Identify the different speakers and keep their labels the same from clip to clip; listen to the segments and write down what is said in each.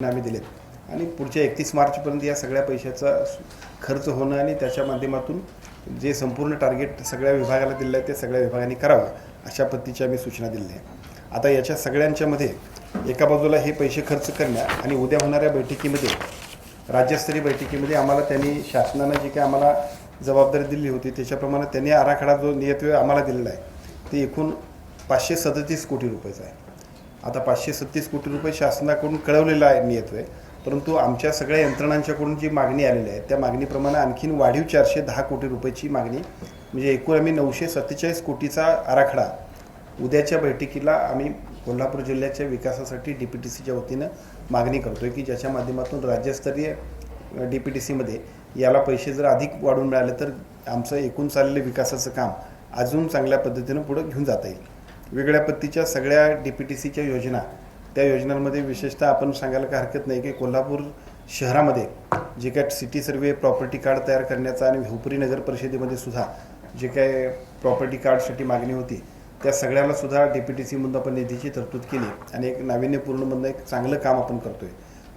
Speaker 1: आम्ही दिलेत आणि पुढच्या 31 मार्चपर्यंत या सगळ्या पैशाचा खर्च होणं आणि त्याच्या माध्यमातून जे संपूर्ण टार्गेट सगळ्या विभागाला दिलं आहे ते सगळ्या विभागांनी करावं अशा पद्धतीच्या आम्ही सूचना दिल्या आहे। आता याच्या सगळ्यांच्यामध्ये एका बाजूला हे पैसे खर्च करण्या आणि उद्या होणाऱ्या बैठकीमध्ये राज्यस्तरीय बैठकीमध्ये आम्हाला त्यांनी शासनानं जी काय आम्हाला जबाबदारी दिली होती त्याच्याप्रमाणे त्यांनी आराखडा जो नियतव्यय आम्हाला दिलेला आहे ते एकूण 537 कोटी रुपयाचा आहे। आता 536 कोटी रुपये शासनाकडून कळवलेला आहे नियतव्यय, परंतु आमच्या सगळ्या यंत्रणांच्याकडून जी मागणी आलेली आहे त्या मागणीप्रमाणे आणखीन वाढीव 410 कोटी रुपयाची मागणी म्हणजे एकूण आम्ही 947 कोटीचा आराखडा उद्याच्या बैठकीला आम्ही कोल्हापूर जिल्ह्याच्या विकासासाठी DPTCच्या वतीनं मागणी करतोय की ज्याच्या माध्यमातून राज्यस्तरीय DPTCमध्ये याला पैसे जर अधिक वाढून मिळाले तर आमचं एकूण चाललेलं विकासाचं काम अजून चांगल्या पद्धतीनं पुढे घेऊन जाता येईल। वेगळ्या पद्धतीच्या सगळ्या DPTCच्या योजना त्या योजनांमध्ये विशेषतः आपण सांगायला काही हरकत नाही की कोल्हापूर शहरामध्ये जे काय सिटी सर्वे प्रॉपर्टी कार्ड तयार करण्याचा आणि हुपरी नगर परिषदेमध्ये सुद्धा जे काय प्रॉपर्टी कार्डसाठी मागणी होती त्या सगळ्याला सुद्धा DPTCमधून आपण निधीची तरतूद केली आणि एक नाविन्यपूर्णमधून एक चांगलं काम आपण करतोय।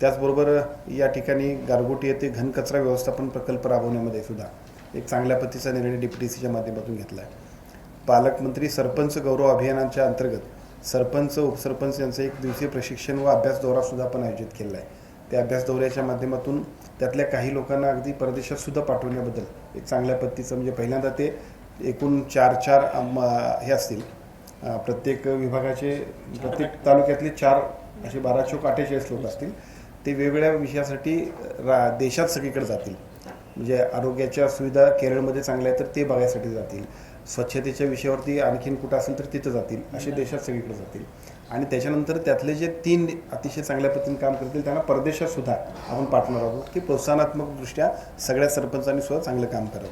Speaker 1: त्याचबरोबर या ठिकाणी गारगोटी येथे घनकचरा व्यवस्थापन प्रकल्प राबवण्यामध्ये सुद्धा एक चांगल्या पद्धतीचा निर्णय DPTCच्या माध्यमातून घेतला आहे। पालकमंत्री सरपंच गौरव अभियानाच्या अंतर्गत सरपंच उपसरपंच यांचं एक दिवसीय प्रशिक्षण व अभ्यास दौरा सुद्धा आपण आयोजित केला आहे। त्या अभ्यास दौऱ्याच्या माध्यमातून त्यातल्या काही लोकांना अगदी परदेशात सुद्धा पाठवण्याबद्दल एक चांगल्या पद्धतीचं म्हणजे पहिल्यांदा ते एकूण 4 हे असतील प्रत्येक विभागाचे प्रत्येक तालुक्यातले 4 असे 12 चौक 48 लोक असतील ते वेगवेगळ्या विषयासाठी देशात सगळीकडे जातील। म्हणजे आरोग्याच्या सुविधा केरळमध्ये चांगल्या आहेत तर ते बघायसाठी जातील, स्वच्छतेच्या विषयावरती आणखीन कुठं असेल तर तिथं जातील, असे देशात सगळीकडे जातील आणि त्याच्यानंतर त्यातले जे 3 अतिशय चांगल्या पद्धतीने काम करतील त्यांना परदेशात सुद्धा आपण पाठवणार आहोत की प्रोत्साहनात्मक दृष्ट्या सगळ्या सरपंचांनी सुद्धा चांगलं काम करावं।